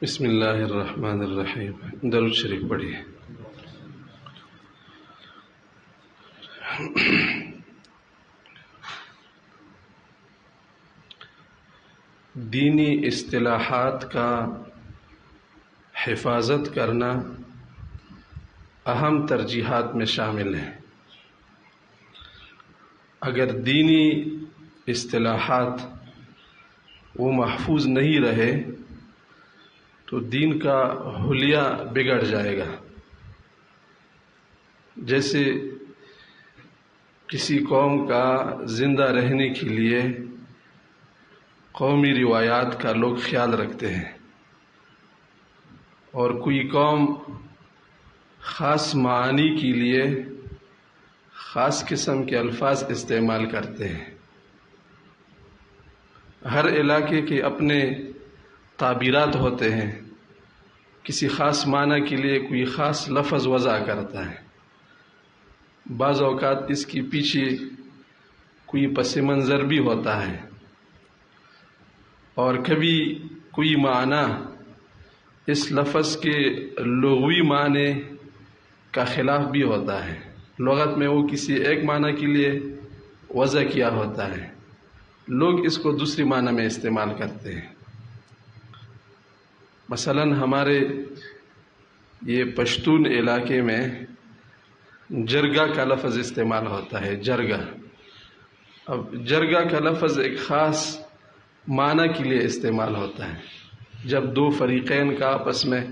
بسم اللہ الرحمن الرحیم۔ درود شریف پڑھیے۔ دینی اصطلاحات کا حفاظت کرنا اہم ترجیحات میں شامل ہے۔ اگر دینی اصطلاحات وہ محفوظ نہیں رہے تو دین کا حلیہ بگڑ جائے گا۔ جیسے کسی قوم کا زندہ رہنے کے لیے قومی روایات کا لوگ خیال رکھتے ہیں، اور کوئی قوم خاص معانی کے لیے خاص قسم کے الفاظ استعمال کرتے ہیں۔ ہر علاقے کے اپنے تعبیرات ہوتے ہیں، کسی خاص معنی کے لیے کوئی خاص لفظ وضع کرتا ہے۔ بعض اوقات اس کے پیچھے کوئی پس منظر بھی ہوتا ہے، اور کبھی کوئی معنی اس لفظ کے لغوی معنی کا خلاف بھی ہوتا ہے۔ لغت میں وہ کسی ایک معنی کے لیے وضع کیا ہوتا ہے، لوگ اس کو دوسری معنی میں استعمال کرتے ہیں۔ مثلا ہمارے یہ پشتون علاقے میں جرگہ کا لفظ استعمال ہوتا ہے۔ جرگہ، اب جرگہ کا لفظ ایک خاص معنی کے لیے استعمال ہوتا ہے۔ جب دو فریقین کا آپس میں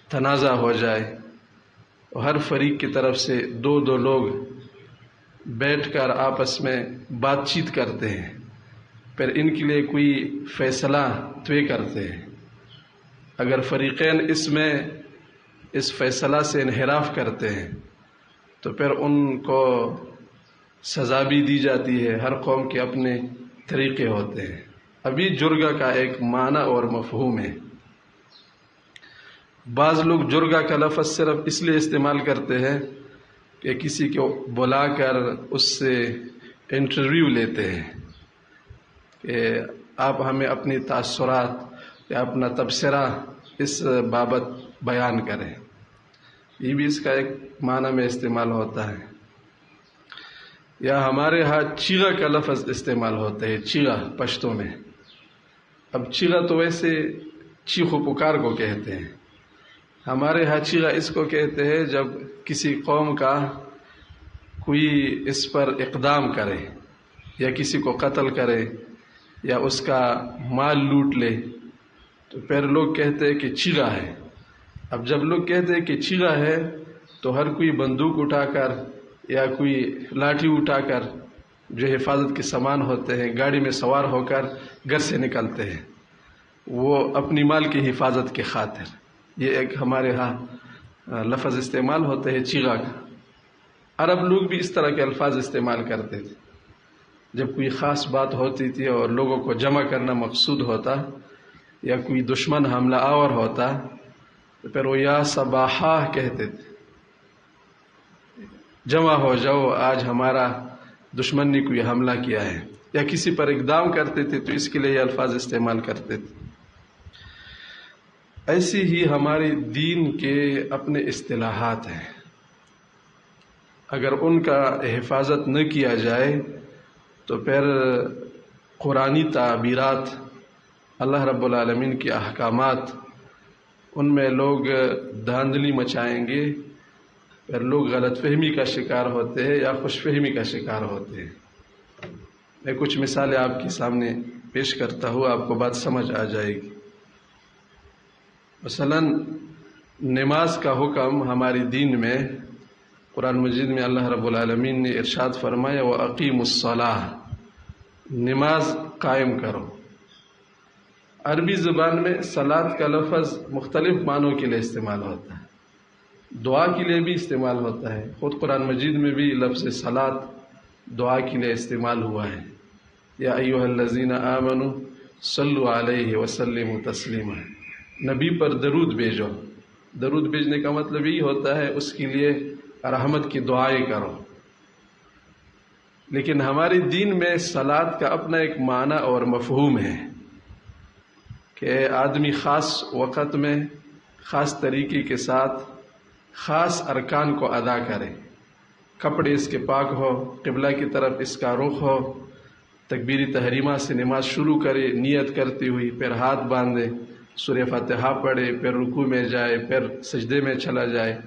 تنازع ہو جائے، ہر فریق کی طرف سے دو لوگ بیٹھ کر آپس میں بات چیت کرتے ہیں، پھر ان کے لیے کوئی فیصلہ طے کرتے ہیں۔ اگر فریقین اس فیصلہ سے انحراف کرتے ہیں تو پھر ان کو سزا بھی دی جاتی ہے۔ ہر قوم کے اپنے طریقے ہوتے ہیں۔ ابھی جرگہ کا ایک معنی اور مفہوم ہے۔ بعض لوگ جرگہ کا لفظ صرف اس لیے استعمال کرتے ہیں کہ کسی کو بلا کر اس سے انٹرویو لیتے ہیں کہ آپ ہمیں اپنی تاثرات یا اپنا تبصرہ اس بابت بیان کریں۔ یہ بھی اس کا ایک معنی میں استعمال ہوتا ہے۔ یا ہمارے ہاں چیغا کا لفظ استعمال ہوتا ہے، چیغا پشتو میں۔ اب چیغا تو ویسے چیخ و پکار کو کہتے ہیں، ہمارے ہاں چیغا اس کو کہتے ہیں جب کسی قوم کا کوئی اس پر اقدام کرے یا کسی کو قتل کرے یا اس کا مال لوٹ لے تو پھر لوگ کہتے ہیں کہ چیغا ہے۔ اب جب لوگ کہتے ہیں کہ چیغا ہے تو ہر کوئی بندوق اٹھا کر یا کوئی لاٹھی اٹھا کر جو حفاظت کے سامان ہوتے ہیں گاڑی میں سوار ہو کر گھر سے نکلتے ہیں، وہ اپنی مال کی حفاظت کے خاطر۔ یہ ایک ہمارے ہاں لفظ استعمال ہوتا ہے چیغا کا۔ عرب لوگ بھی اس طرح کے الفاظ استعمال کرتے تھے۔ جب کوئی خاص بات ہوتی تھی اور لوگوں کو جمع کرنا مقصود ہوتا یا کوئی دشمن حملہ آور ہوتا تو پھر وہ یا صباحا کہتے تھے، جمع ہو جاؤ، آج ہمارا دشمن نے کوئی حملہ کیا ہے، یا کسی پر اقدام کرتے تھے تو اس کے لیے یہ الفاظ استعمال کرتے تھے۔ ایسی ہی ہمارے دین کے اپنے اصطلاحات ہیں، اگر ان کا حفاظت نہ کیا جائے تو پھر قرآنی تعبیرات، اللہ رب العالمین کے احکامات، ان میں لوگ دھاندلی مچائیں گے، پھر لوگ غلط فہمی کا شکار ہوتے ہیں یا خوش فہمی کا شکار ہوتے ہیں۔ میں کچھ مثالیں آپ کے سامنے پیش کرتا ہوں، آپ کو بات سمجھ آ جائے گی۔ مثلا نماز کا حکم ہماری دین میں قرآن مجید میں اللہ رب العالمین نے ارشاد فرمایا وَأَقِيمُوا الصَّلَاةَ، نماز قائم کرو۔ عربی زبان میں صلاۃ کا لفظ مختلف معنوں کے لیے استعمال ہوتا ہے، دعا کے لیے بھی استعمال ہوتا ہے۔ خود قرآن مجید میں بھی لفظ صلاۃ دعا کے لیے استعمال ہوا ہے، یا ایھا الذین آمنوا صلوا علیہ وسلموا تسلیما، نبی پر درود بھیجو۔ درود بھیجنے کا مطلب یہی ہوتا ہے اس کے لیے رحمت کی دعائیں کرو۔ لیکن ہمارے دین میں صلاۃ کا اپنا ایک معنی اور مفہوم ہے۔ کہ آدمی خاص وقت میں خاص طریقے کے ساتھ خاص ارکان کو ادا کرے، کپڑے اس کے پاک ہو، قبلہ کی طرف اس کا رخ ہو، تکبیر تحریمہ سے نماز شروع کرے نیت کرتی ہوئی، پھر ہاتھ باندھے، سورہ فاتحہ پڑھے، پھر رکوع میں جائے، پھر سجدے میں چلا جائے۔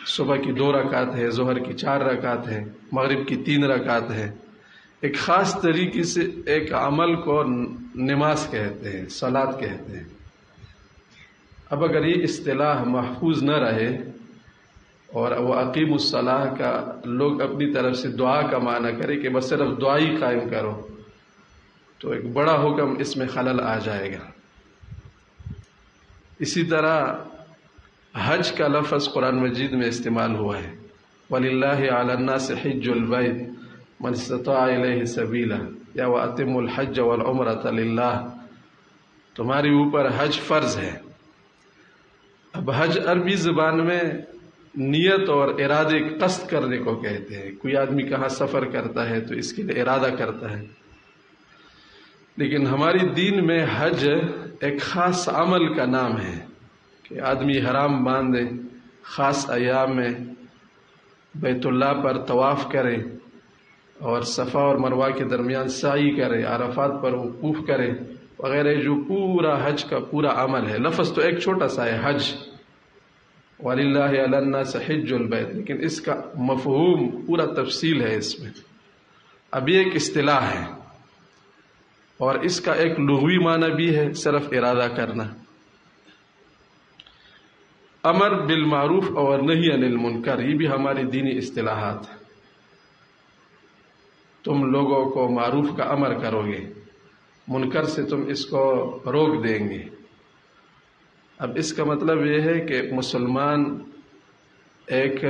صبح کی 2 رکعت ہے، ظہر کی 4 رکعت ہے، مغرب کی 3 رکعت ہے۔ ایک خاص طریقے سے ایک عمل کو نماز کہتے ہیں، صلاۃ کہتے ہیں۔ اب اگر یہ اصطلاح محفوظ نہ رہے اور وہ اقیم الصلاح کا لوگ اپنی طرف سے دعا کا معنی کرے کہ بس صرف دعا ہی قائم کرو، تو ایک بڑا حکم اس میں خلل آ جائے گا۔ اسی طرح حج کا لفظ قرآن مجید میں استعمال ہوا ہے، وَلِلَّهِ عَلَى النَّاسِ حِجُّ الْبَيْتِ مَنِ اسْتَطَاعَ إِلَيْهِ سَبِيلًا یا وَأَتِمُّوا الْحَجَّ وَالْعُمْرَةَ لِلَّهِ، تمہارے اوپر حج فرض ہے۔ اب حج عربی زبان میں نیت اور ارادے قصد کرنے کو کہتے ہیں۔ کوئی آدمی کہاں سفر کرتا ہے تو اس کے لیے ارادہ کرتا ہے، لیکن ہماری دین میں حج ایک خاص عمل کا نام ہے کہ آدمی حرام باندھے، خاص ایام میں بیت اللہ پر طواف کرے اور صفا اور مروہ کے درمیان سعی کرے، عرفات پر وقوف کرے وغیرہ، جو پورا حج کا پورا عمل ہے۔ لفظ تو ایک چھوٹا سا ہے حج، وَلِلَّهِ عَلَى النَّاسِ حِجُّ الْبَيْتِ، لیکن اس کا مفہوم پورا تفصیل ہے اس میں۔ اب یہ ایک اصطلاح ہے اور اس کا ایک لغوی معنی بھی ہے صرف ارادہ کرنا۔ امر بالمعروف اور نہی عن المنکر، یہ بھی ہماری دینی اصطلاحات ہیں۔ تم لوگوں کو معروف کا امر کرو گے، منکر سے تم اس کو روک دیں گے۔ اب اس کا مطلب یہ ہے کہ مسلمان ایک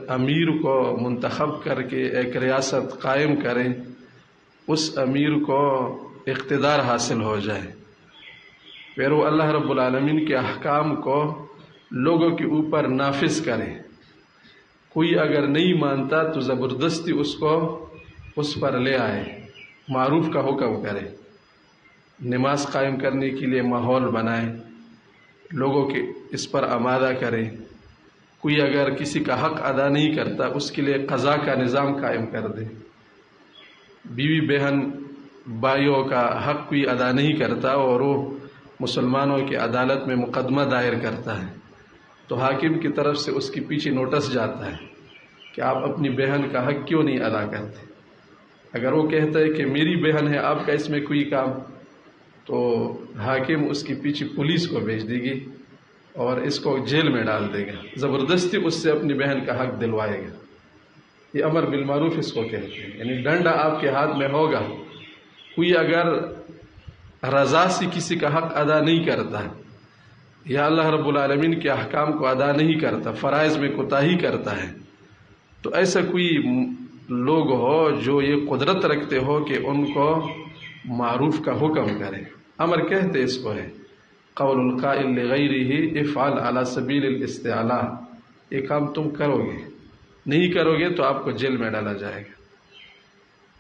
امیر کو منتخب کر کے ایک ریاست قائم کریں، اس امیر کو اقتدار حاصل ہو جائے، پھر وہ اللہ رب العالمین کے احکام کو لوگوں کے اوپر نافذ کرے۔ کوئی اگر نہیں مانتا تو زبردستی اس کو اس پر لے آئے، معروف کا حکم کرے، نماز قائم کرنے کے لیے ماحول بنائے، لوگوں کے اس پر آمادہ کرے۔ کوئی اگر کسی کا حق ادا نہیں کرتا اس کے لیے قضا کا نظام قائم کر دے۔ بیوی بہن بھائیوں کا حق کوئی ادا نہیں کرتا اور وہ مسلمانوں کی عدالت میں مقدمہ دائر کرتا ہے تو حاکم کی طرف سے اس کے پیچھے نوٹس جاتا ہے کہ آپ اپنی بہن کا حق کیوں نہیں ادا کرتے۔ اگر وہ کہتا ہے کہ میری بہن ہے، آپ کا اس میں کوئی کام، تو حاکم اس کے پیچھے پولیس کو بھیج دے گی اور اس کو جیل میں ڈال دے گا، زبردستی اس سے اپنی بہن کا حق دلوائے گا۔ یہ امر بالمعروف اس کو کہتے ہیں، یعنی ڈنڈا آپ کے ہاتھ میں ہوگا۔ کوئی اگر رضا سے کسی کا حق ادا نہیں کرتا یا اللہ رب العالمین کے احکام کو ادا نہیں کرتا، فرائض میں کوتاہی کرتا ہے، تو ایسا کوئی لوگ ہو جو یہ قدرت رکھتے ہو کہ ان کو معروف کا حکم کرے، امر کہتے اس کو ہے، قول القائل لغیرہ افعل علی سبیل الاستعلاء، یہ کام تم کرو گے، نہیں کرو گے تو آپ کو جیل میں ڈالا جائے گا۔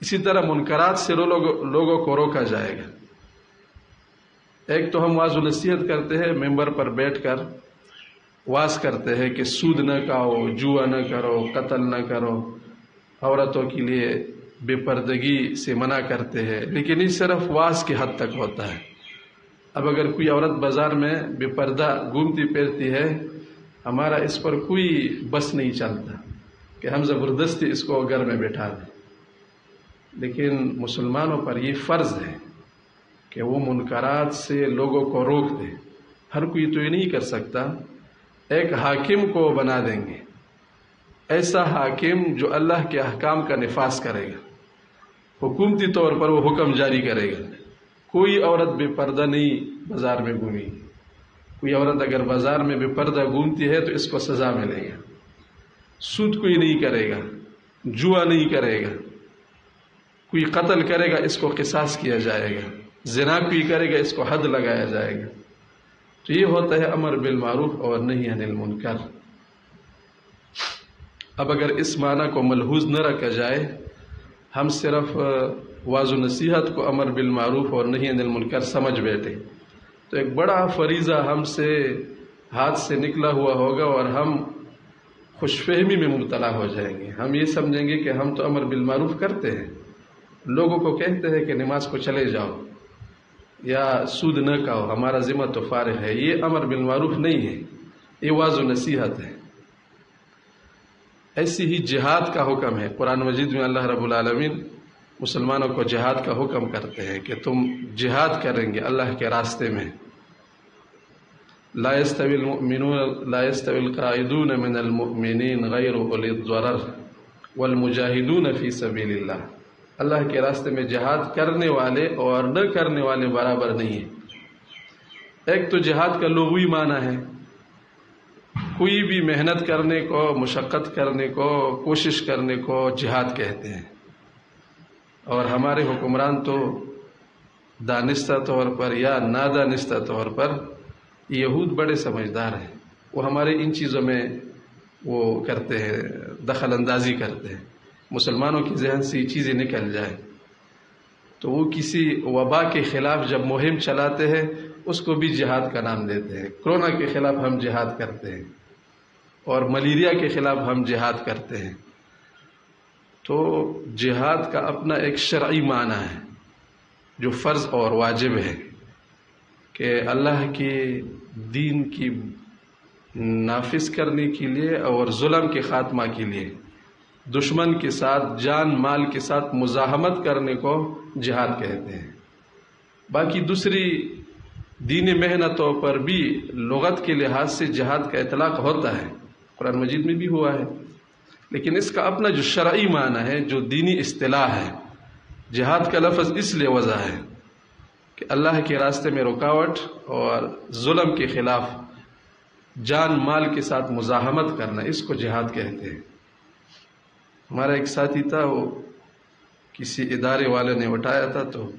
اسی طرح منکرات سے لوگوں کو روکا جائے گا۔ ایک تو ہم واعظ و نصیحت کرتے ہیں، ممبر پر بیٹھ کر واعظ کرتے ہیں کہ سود نہ کھاؤ، جوا نہ کرو، قتل نہ کرو، عورتوں کے لیے بے پردگی سے منع کرتے ہیں، لیکن یہ صرف واعظ کی حد تک ہوتا ہے۔ اب اگر کوئی عورت بازار میں بے پردہ گھومتی پھرتی ہے، ہمارا اس پر کوئی بس نہیں چلتا کہ ہم زبردستی اس کو گھر میں بٹھا دیں، لیکن مسلمانوں پر یہ فرض ہے کہ وہ منکرات سے لوگوں کو روک دیں۔ ہر کوئی تو یہ نہیں کر سکتا، ایک حاکم کو بنا دیں گے، ایسا حاکم جو اللہ کے احکام کا نفاذ کرے گا، حکومتی طور پر وہ حکم جاری کرے گا۔ کوئی عورت بے پردہ نہیں بازار میں گھومی، کوئی عورت اگر بازار میں بے پردہ گھومتی ہے تو اس کو سزا ملے گا۔ سود کوئی نہیں کرے گا، جوا نہیں کرے گا، کوئی قتل کرے گا اس کو قصاص کیا جائے گا، زنا کوئی کرے گا اس کو حد لگایا جائے گا۔ تو یہ ہوتا ہے امر بالمعروف اور نہی عن المنکر۔ اب اگر اس معنی کو ملحوظ نہ رکھا جائے، ہم صرف واعظ و نصیحت کو امر بالمعروف اور نہی عن المنکر سمجھ بیٹھے، تو ایک بڑا فریضہ ہم سے ہاتھ سے نکلا ہوا ہوگا اور ہم خوش فہمی میں مبتلا ہو جائیں گے. ہم یہ سمجھیں گے کہ ہم تو امر بالمعروف کرتے ہیں، لوگوں کو کہتے ہیں کہ نماز کو چلے جاؤ یا سود نہ کھاؤ، ہمارا ذمہ تو فارغ ہے. یہ امر بالمعروف نہیں ہے، یہ واعظ و نصیحت ہے. ایسی ہی جہاد کا حکم ہے. قرآن مجید میں اللہ رب العالمین مسلمانوں کو جہاد کا حکم کرتے ہیں کہ تم جہاد کریں گے اللہ کے راستے میں. لا يستوي المؤمنون لا يستوي القاعدون من المؤمنین غیر اولی الضرر والمجاہدون فی سبیل اللہ. اللہ کے راستے میں جہاد کرنے والے اور نہ کرنے والے برابر نہیں ہیں. ایک تو جہاد کا لغوی معنی ہے کوئی بھی محنت کرنے کو، مشقت کرنے کو، کوشش کرنے کو جہاد کہتے ہیں. اور ہمارے حکمران تو دانستہ طور پر یا نادانستہ طور پر یہود بڑے سمجھدار ہیں. وہ ہمارے ان چیزوں میں وہ کرتے ہیں، دخل اندازی کرتے ہیں. مسلمانوں کے ذہن سے یہ چیزیں نکل جائیں تو وہ کسی وبا کے خلاف جب مہم چلاتے ہیں اس کو بھی جہاد کا نام دیتے ہیں. کرونا کے خلاف ہم جہاد کرتے ہیں اور ملیریا کے خلاف ہم جہاد کرتے ہیں. تو جہاد کا اپنا ایک شرعی معنی ہے جو فرض اور واجب ہے کہ اللہ کے دین کی نافذ کرنے کے لیے اور ظلم کے خاتمہ کے لیے دشمن کے ساتھ جان مال کے ساتھ مزاحمت کرنے کو جہاد کہتے ہیں. باقی دوسری دینی محنتوں پر بھی لغت کے لحاظ سے جہاد کا اطلاق ہوتا ہے، قرآن مجید میں بھی ہوا ہے، لیکن اس کا اپنا جو شرعی معنی ہے، جو دینی اصطلاح ہے. جہاد کا لفظ اس لیے وضع ہے کہ اللہ کے راستے میں رکاوٹ اور ظلم کے خلاف جان مال کے ساتھ مزاحمت کرنا، اس کو جہاد کہتے ہیں. ہمارا ایک ساتھی تھا، وہ کسی ادارے والے نے اٹھایا تھا تو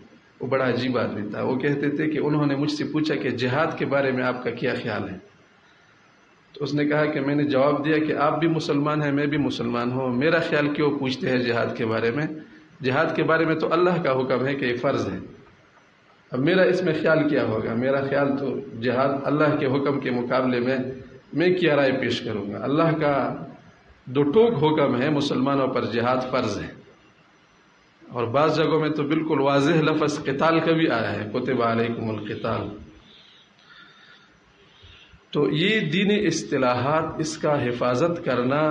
وہ بڑا عجیب آدمی تھا. وہ کہتے تھے کہ انہوں نے مجھ سے پوچھا کہ جہاد کے بارے میں آپ کا کیا خیال ہے. تو اس نے کہا کہ میں نے جواب دیا کہ آپ بھی مسلمان ہیں، میں بھی مسلمان ہوں، میرا خیال کیوں پوچھتے ہیں جہاد کے بارے میں؟ جہاد کے بارے میں تو اللہ کا حکم ہے کہ یہ فرض ہے. اب میرا اس میں خیال کیا ہوگا؟ میرا خیال تو جہاد اللہ کے حکم کے مقابلے میں کیا رائے پیش کروں گا؟ اللہ کا دو ٹوک حکم ہے، مسلمانوں پر جہاد فرض ہے. اور بعض جگہوں میں تو بالکل واضح لفظ قتال کا بھی آیا ہے، کتب علیکم القتال. تو یہ دینی اصطلاحات، اس کا حفاظت کرنا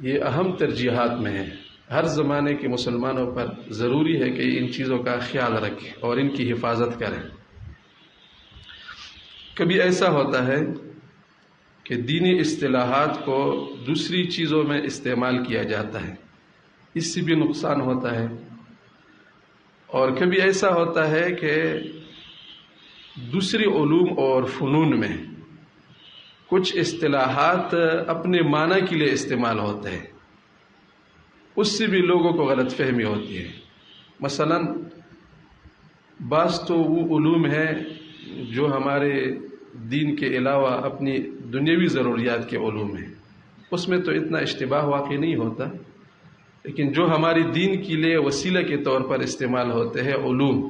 یہ اہم ترجیحات میں ہے. ہر زمانے کے مسلمانوں پر ضروری ہے کہ ان چیزوں کا خیال رکھیں اور ان کی حفاظت کریں. کبھی ایسا ہوتا ہے کہ دینی اصطلاحات کو دوسری چیزوں میں استعمال کیا جاتا ہے، اس سے بھی نقصان ہوتا ہے. اور کبھی ایسا ہوتا ہے کہ دوسری علوم اور فنون میں کچھ اصطلاحات اپنے معنی کے لیے استعمال ہوتے ہیں، اس سے بھی لوگوں کو غلط فہمی ہوتی ہے. مثلا بعض تو وہ علوم ہیں جو ہمارے دین کے علاوہ اپنی دنیاوی ضروریات کے علوم ہیں، اس میں تو اتنا اشتباہ واقع نہیں ہوتا، لیکن جو ہماری دین کے لیے وسیلہ کے طور پر استعمال ہوتے ہیں علوم،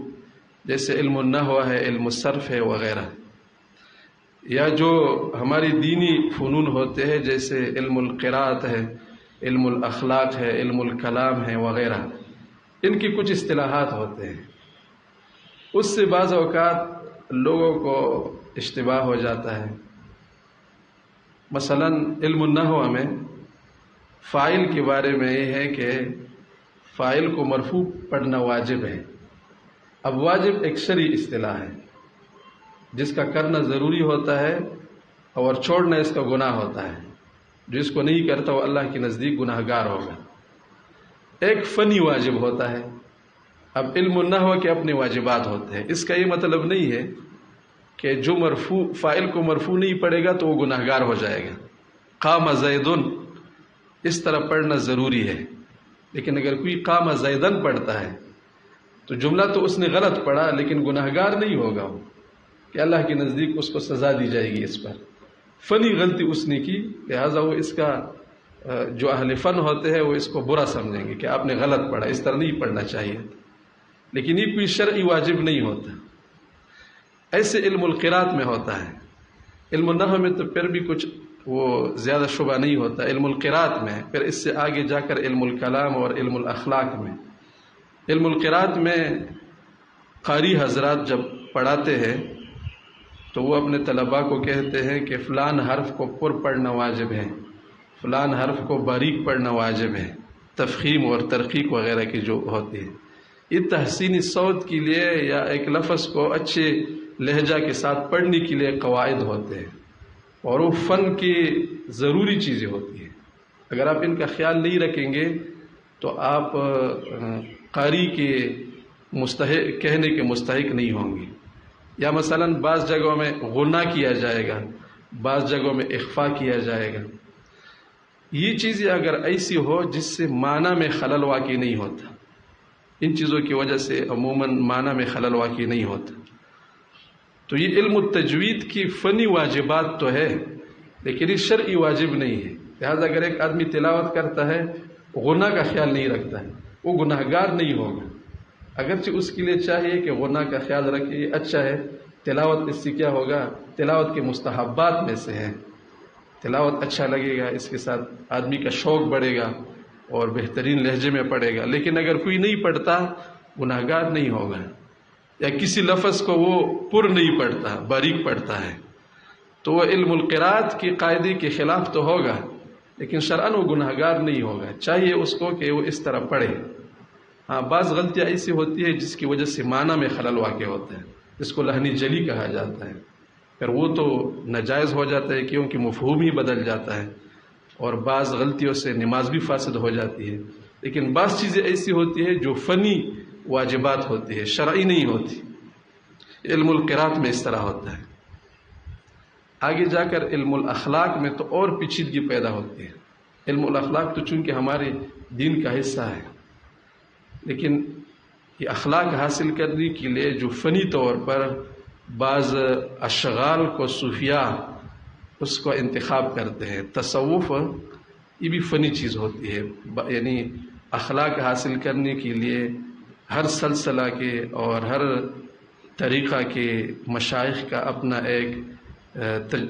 جیسے علم النحو ہے، علم الصرف ہے وغیرہ، یا جو ہماری دینی فنون ہوتے ہیں جیسے علم القراءت ہے، علم الاخلاق ہے، علم الکلام ہے وغیرہ، ان کی کچھ اصطلاحات ہوتے ہیں. اس سے بعض اوقات لوگوں کو اشتباہ ہو جاتا ہے. مثلا علم النحو میں فاعل کے بارے میں یہ ہے کہ فاعل کو مرفوع پڑھنا واجب ہے. اب واجب ایک شرعی اصطلاح ہے جس کا کرنا ضروری ہوتا ہے اور چھوڑنا اس کا گناہ ہوتا ہے. جو اس کو نہیں کرتا وہ اللہ کے نزدیک گناہ گار ہوگا. ایک فنی واجب ہوتا ہے. اب علم النحو کے اپنے واجبات ہوتے ہیں. اس کا یہ مطلب نہیں ہے کہ جو مرفوع فاعل کو مرفوع نہیں پڑھے گا تو وہ گناہ گار ہو جائے گا. قام زیدن اس طرح پڑھنا ضروری ہے، لیکن اگر کوئی قام زیدن پڑھتا ہے تو جملہ تو اس نے غلط پڑھا لیکن گناہ گار نہیں ہوگا وہ، کہ اللہ کے نزدیک اس کو سزا دی جائے گی. اس پر فنی غلطی اس نے کی، لہٰذا وہ اس کا جو اہل فن ہوتے ہیں وہ اس کو برا سمجھیں گے کہ آپ نے غلط پڑھا، اس طرح نہیں پڑھنا چاہیے. لیکن یہ کوئی شرعی واجب نہیں ہوتا. ایسے علم القراءت میں ہوتا ہے. علم النحو میں تو پھر بھی کچھ وہ زیادہ شبہ نہیں ہوتا، علم القراءت میں. پھر اس سے آگے جا کر علم الکلام اور علم الاخلاق میں. علم القراءت میں قاری حضرات جب پڑھاتے ہیں تو وہ اپنے طلباء کو کہتے ہیں کہ فلان حرف کو پر پڑھنا واجب ہے، فلان حرف کو باریک پڑھنا واجب ہے، تفخیم اور ترقیق وغیرہ کی جو ہوتی ہے. یہ تحسین صوت کے لیے یا ایک لفظ کو اچھے لہجہ کے ساتھ پڑھنے کے لیے قواعد ہوتے ہیں، اور وہ فن کی ضروری چیزیں ہوتی ہیں. اگر آپ ان کا خیال نہیں رکھیں گے تو آپ قاری کے مستحق کہنے کے مستحق نہیں ہوں گے. یا مثلا بعض جگہوں میں غنہ کیا جائے گا، بعض جگہوں میں اخفا کیا جائے گا. یہ چیزیں اگر ایسی ہو جس سے معنی میں خلل واقع نہیں ہوتا، ان چیزوں کی وجہ سے عموماً معنی میں خلل واقع نہیں ہوتا، تو یہ علم التجوید کی فنی واجبات تو ہے لیکن یہ شرعی واجب نہیں ہے. لہذا اگر ایک آدمی تلاوت کرتا ہے غنہ کا خیال نہیں رکھتا ہے، وہ گناہ گار نہیں ہوگا. اگرچہ اس کے لیے چاہیے کہ غنہ کا خیال رکھے، یہ اچھا ہے. تلاوت اس سے کیا ہوگا؟ تلاوت کے مستحبات میں سے ہے. تلاوت اچھا لگے گا، اس کے ساتھ آدمی کا شوق بڑھے گا اور بہترین لہجے میں پڑھے گا. لیکن اگر کوئی نہیں پڑھتا گناہ گار نہیں ہوگا. یا کسی لفظ کو وہ پر نہیں پڑھتا، باریک پڑھتا ہے، تو وہ علم القراءت کی قاعدے کے خلاف تو ہوگا لیکن شرعاً وہ گناہ گار نہیں ہوگا. چاہیے اس کو کہ وہ اس طرح پڑھے. ہاں بعض غلطیاں ایسی ہوتی ہے جس کی وجہ سے معنی میں خلل واقع ہوتا ہے، جس کو لحنی جلی کہا جاتا ہے. پھر وہ تو ناجائز ہو جاتا ہے کیونکہ مفہوم ہی بدل جاتا ہے، اور بعض غلطیوں سے نماز بھی فاسد ہو جاتی ہے. لیکن بعض چیزیں ایسی ہوتی ہے جو فنی واجبات ہوتی ہے، شرعی نہیں ہوتی. علم القراءت میں اس طرح ہوتا ہے. آگے جا کر علم الاخلاق میں تو اور پیچیدگی پیدا ہوتی ہے. علم الاخلاق تو چونکہ ہمارے دین کا حصہ ہے، لیکن یہ اخلاق حاصل کرنے کے لیے جو فنی طور پر بعض اشغال کو صوفیاء اس کو انتخاب کرتے ہیں، تصوف یہ بھی فنی چیز ہوتی ہے. یعنی اخلاق حاصل کرنے کے لیے ہر سلسلہ کے اور ہر طریقہ کے مشائخ کا اپنا ایک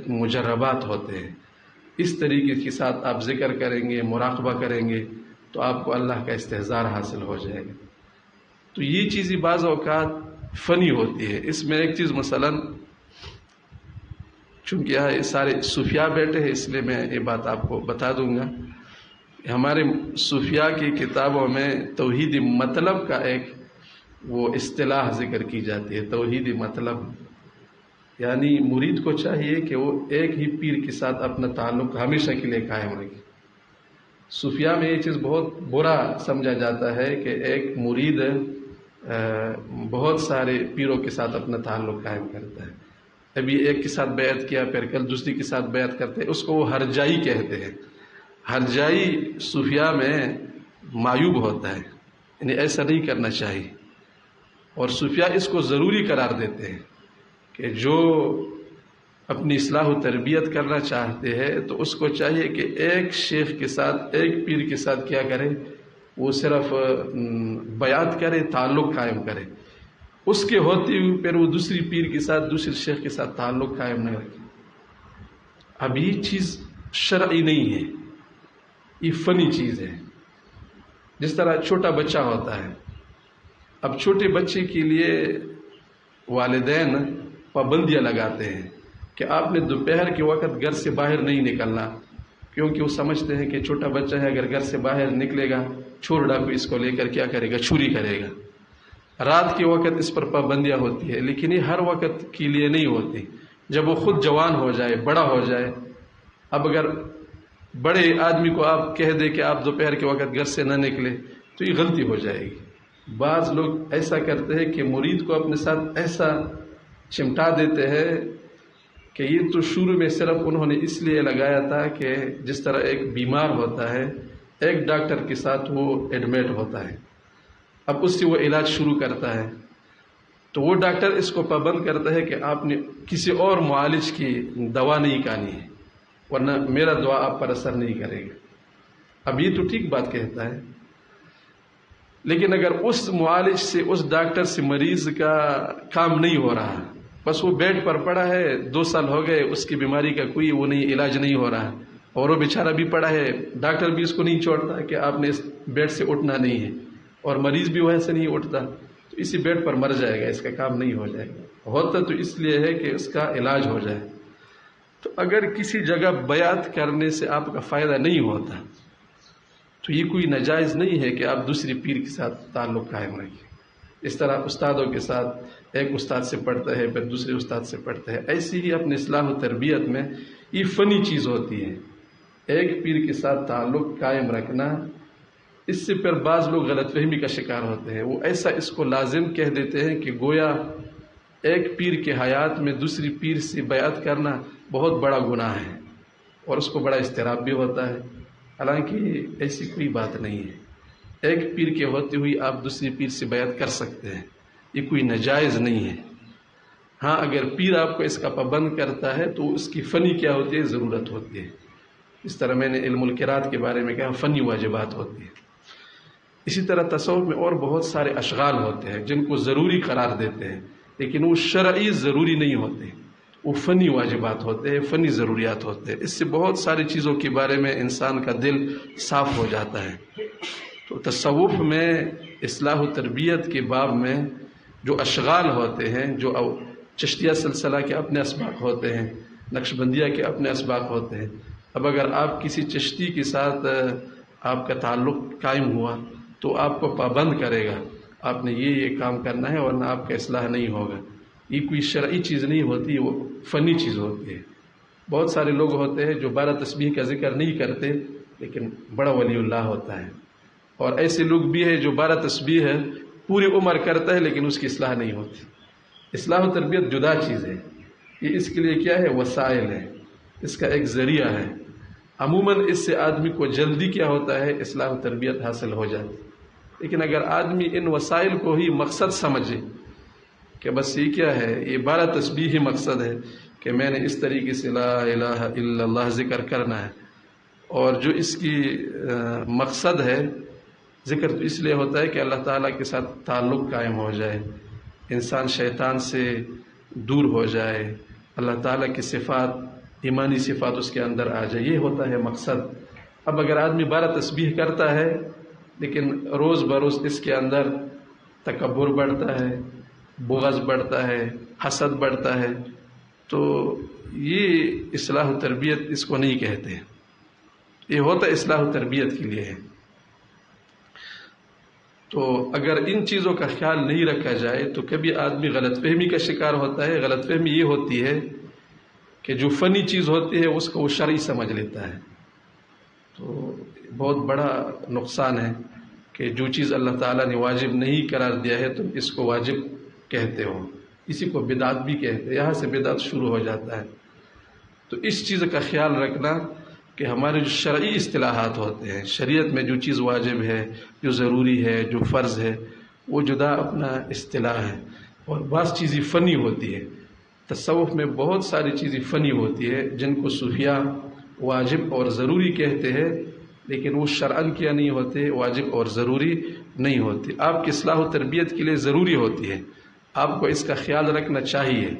مجربات ہوتے ہیں. اس طریقے کے ساتھ آپ ذکر کریں گے، مراقبہ کریں گے تو آپ کو اللہ کا استحضار حاصل ہو جائے گا. تو یہ چیزیں بعض اوقات فنی ہوتی ہے. اس میں ایک چیز مثلا چونکہ یہاں سارے صوفیاء بیٹھے ہیں اس لیے میں یہ بات آپ کو بتا دوں گا. ہمارے صوفیاء کی کتابوں میں توحید مطلب کا ایک وہ اصطلاح ذکر کی جاتی ہے. توحید مطلب یعنی مرید کو چاہیے کہ وہ ایک ہی پیر کے ساتھ اپنا تعلق ہمیشہ کے لیے قائم رکھے. صوفیاء میں یہ چیز بہت برا سمجھا جاتا ہے کہ ایک مرید بہت سارے پیروں کے ساتھ اپنا تعلق قائم کرتا ہے. ابھی ایک کے ساتھ بیعت کیا، پھر کل دوسری کے ساتھ بیعت کرتے ہیں، اس کو وہ ہرجائی کہتے ہیں. ہرجائی صوفیاء میں معیوب ہوتا ہے، یعنی ایسا نہیں کرنا چاہیے. اور صوفیاء اس کو ضروری قرار دیتے ہیں کہ جو اپنی اصلاح و تربیت کرنا چاہتے ہیں تو اس کو چاہیے کہ ایک شیخ کے ساتھ، ایک پیر کے ساتھ کیا کرے، وہ صرف بیعت کرے، تعلق قائم کرے. اس کے ہوتے ہوئے پھر وہ دوسری پیر کے ساتھ، دوسرے شیخ کے ساتھ تعلق قائم نہ رکھے. اب یہ چیز شرعی نہیں ہے، یہ فنی چیز ہے. جس طرح چھوٹا بچہ ہوتا ہے، اب چھوٹے بچے کے لیے والدین پابندیاں لگاتے ہیں کہ آپ نے دوپہر کے وقت گھر سے باہر نہیں نکلنا، کیونکہ وہ سمجھتے ہیں کہ چھوٹا بچہ ہے، اگر گھر سے باہر نکلے گا چور ڈاکو اس کو لے کر کیا کرے گا، چوری کرے گا. رات کے وقت اس پر پابندیاں ہوتی ہے، لیکن یہ ہر وقت کے لیے نہیں ہوتی. جب وہ خود جوان ہو جائے، بڑا ہو جائے، اب اگر بڑے آدمی کو آپ کہہ دے کہ آپ دوپہر کے وقت گھر سے نہ نکلے تو یہ غلطی ہو جائے گی. بعض لوگ ایسا کرتے ہیں کہ مرید کو اپنے ساتھ ایسا چمٹا دیتے ہیں کہ یہ تو شروع میں صرف انہوں نے اس لیے لگایا تھا کہ جس طرح ایک بیمار ہوتا ہے ایک ڈاکٹر کے ساتھ وہ ایڈمٹ ہوتا ہے، اب اس سے وہ علاج شروع کرتا ہے تو وہ ڈاکٹر اس کو پابند کرتا ہے کہ آپ نے کسی اور معالج کی دوا نہیں کھانی ہے ورنہ میرا دعا آپ پر اثر نہیں کرے گا. اب یہ تو ٹھیک بات کہتا ہے، لیکن اگر اس معالج سے، اس ڈاکٹر سے مریض کا کام نہیں ہو رہا بس وہ بیڈ پر پڑا ہے، 2 سال ہو گئے، اس کی بیماری کا کوئی وہ نہیں، علاج نہیں ہو رہا، اور وہ بیچارہ بھی پڑا ہے، ڈاکٹر بھی اس کو نہیں چھوڑتا کہ آپ نے اس بیڈ سے اٹھنا نہیں ہے، اور مریض بھی ویسے نہیں اٹھتا، تو اسی بیڈ پر مر جائے گا، اس کا کام نہیں ہو جائے گا، ہوتا تو اس لیے ہے کہ اس کا علاج ہو جائے۔ تو اگر کسی جگہ بیعت کرنے سے آپ کا فائدہ نہیں ہوتا تو یہ کوئی ناجائز نہیں ہے کہ آپ دوسری پیر کے ساتھ تعلق قائم رکھیں۔ اس طرح استادوں کے ساتھ ایک استاد سے پڑھتا ہے پھر دوسرے استاد سے پڑھتا ہے، ایسی ہی اپنے اصلاح و تربیت میں یہ فنی چیز ہوتی ہے، ایک پیر کے ساتھ تعلق قائم رکھنا۔ اس سے پھر بعض لوگ غلط فہمی کا شکار ہوتے ہیں، وہ ایسا اس کو لازم کہہ دیتے ہیں کہ گویا ایک پیر کے حیات میں دوسری پیر سے بیعت کرنا بہت بڑا گناہ ہے، اور اس کو بڑا اضطراب بھی ہوتا ہے، حالانکہ ایسی کوئی بات نہیں ہے۔ ایک پیر کے ہوتے ہوئی آپ دوسری پیر سے بیعت کر سکتے ہیں، یہ کوئی ناجائز نہیں ہے۔ ہاں اگر پیر آپ کو اس کا پابند کرتا ہے تو اس کی فنی کیا ہوتی ہے، ضرورت ہوتی ہے، اس طرح میں نے علم القرات کے بارے میں کہا فنی واجبات ہوتی ہے۔ اسی طرح تصوف میں اور بہت سارے اشغال ہوتے ہیں جن کو ضروری قرار دیتے ہیں، لیکن وہ شرعی ضروری نہیں ہوتے، وہ فنی واجبات ہوتے ہیں، فنی ضروریات ہوتے ہیں۔ اس سے بہت ساری چیزوں کے بارے میں انسان کا دل صاف ہو جاتا ہے۔ تو تصوف میں اصلاح و تربیت کے باب میں جو اشغال ہوتے ہیں، جو چشتیہ سلسلہ کے اپنے اسباق ہوتے ہیں، نقش بندیہ کے اپنے اسباق ہوتے ہیں، اب اگر آپ کسی چشتی کے ساتھ آپ کا تعلق قائم ہوا تو آپ کو پابند کرے گا، آپ نے یہ کام کرنا ہے ورنہ آپ کا اصلاح نہیں ہوگا، یہ کوئی شرعی چیز نہیں ہوتی، وہ فنی چیز ہوتی ہے۔ بہت سارے لوگ ہوتے ہیں جو 12 تسبیح کا ذکر نہیں کرتے لیکن بڑا ولی اللہ ہوتا ہے، اور ایسے لوگ بھی ہیں جو 12 تسبیح ہے پوری عمر کرتا ہے لیکن اس کی اصلاح نہیں ہوتی۔ اصلاح و تربیت جدا چیز ہے، یہ اس کے لیے کیا ہے، وسائل ہے، اس کا ایک ذریعہ ہے۔ عموماً اس سے آدمی کو جلدی کیا ہوتا ہے، اصلاح و تربیت حاصل ہو جاتی، لیکن اگر آدمی ان وسائل کو ہی مقصد سمجھے کہ بس یہ کیا ہے، یہ 12 تسبیح ہی مقصد ہے کہ میں نے اس طریقے سے لا الہ الا اللہ ذکر کرنا ہے، اور جو اس کی مقصد ہے، ذکر تو اس لیے ہوتا ہے کہ اللہ تعالیٰ کے ساتھ تعلق قائم ہو جائے، انسان شیطان سے دور ہو جائے، اللہ تعالیٰ کی صفات، ایمانی صفات اس کے اندر آ جائے، یہ ہوتا ہے مقصد۔ اب اگر آدمی 12 تسبیح کرتا ہے لیکن روز بروز اس کے اندر تکبر بڑھتا ہے، بغض بڑھتا ہے، حسد بڑھتا ہے، تو یہ اصلاح و تربیت اس کو نہیں کہتے، یہ ہوتا اصلاح و تربیت کے لیے ہے۔ تو اگر ان چیزوں کا خیال نہیں رکھا جائے تو کبھی آدمی غلط فہمی کا شکار ہوتا ہے۔ غلط فہمی یہ ہوتی ہے کہ جو فنی چیز ہوتی ہے اس کو وہ شرعی سمجھ لیتا ہے، تو بہت بڑا نقصان ہے کہ جو چیز اللہ تعالیٰ نے واجب نہیں قرار دیا ہے تم اس کو واجب کہتے ہو، اسی کو بدعت بھی کہتے ہیں، یہاں سے بدعت شروع ہو جاتا ہے۔ تو اس چیز کا خیال رکھنا کہ ہمارے جو شرعی اصطلاحات ہوتے ہیں، شریعت میں جو چیز واجب ہے، جو ضروری ہے، جو فرض ہے، وہ جدا اپنا اصطلاح ہے، اور بعض چیزیں فنی ہوتی ہے۔ تصوف میں بہت ساری چیزیں فنی ہوتی ہے جن کو صوفیاء واجب اور ضروری کہتے ہیں، لیکن وہ شرعاً کیا نہیں ہوتے، واجب اور ضروری نہیں ہوتی، آپ کی اصلاح و تربیت کے لیے ضروری ہوتی ہے، آپ کو اس کا خیال رکھنا چاہیے۔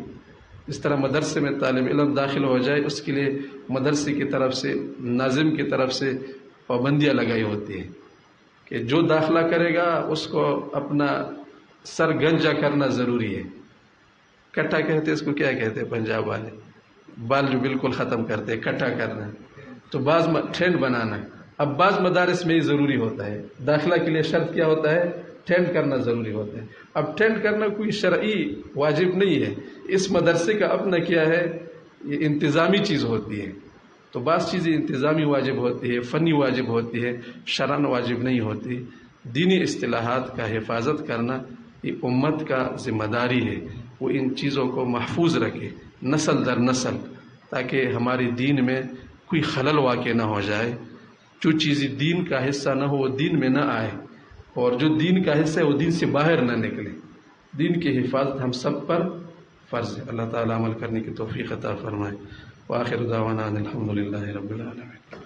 اس طرح مدرسے میں طالب علم داخل ہو جائے، اس کے لیے مدرسے کی طرف سے، ناظم کی طرف سے پابندیاں لگائی ہوتی ہیں کہ جو داخلہ کرے گا اس کو اپنا سر گنجا کرنا ضروری ہے۔ کٹھا کہتے ہیں اس کو، کیا کہتے ہیں پنجاب والے، بال جو بالکل ختم کرتے ہیں، کٹھا کرنا، تو بعض ٹرینڈ بنانا۔ اب بعض مدارس میں یہ ضروری ہوتا ہے، داخلہ کے لیے شرط کیا ہوتا ہے، ٹرینڈ کرنا ضروری ہوتا ہے۔ اب ٹرینڈ کرنا کوئی شرعی واجب نہیں ہے، اس مدرسے کا اپنا کیا ہے، یہ انتظامی چیز ہوتی ہے۔ تو بعض چیزیں انتظامی واجب ہوتی ہے، فنی واجب ہوتی ہے، شرعاً واجب نہیں ہوتی۔ دینی اصطلاحات کا حفاظت کرنا یہ امت کا ذمہ داری ہے، وہ ان چیزوں کو محفوظ رکھے نسل در نسل، تاکہ ہماری دین میں کوئی خلل واقع نہ ہو جائے، جو چیزیں دین کا حصہ نہ ہو وہ دین میں نہ آئے، اور جو دین کا حصہ ہے وہ دین سے باہر نہ نکلے۔ دین کی حفاظت ہم سب پر فرض ہے۔ اللہ تعالیٰ عمل کرنے کی توفیق عطا فرمائے۔ وآخر دعوانا الحمد للہ رب العالمین۔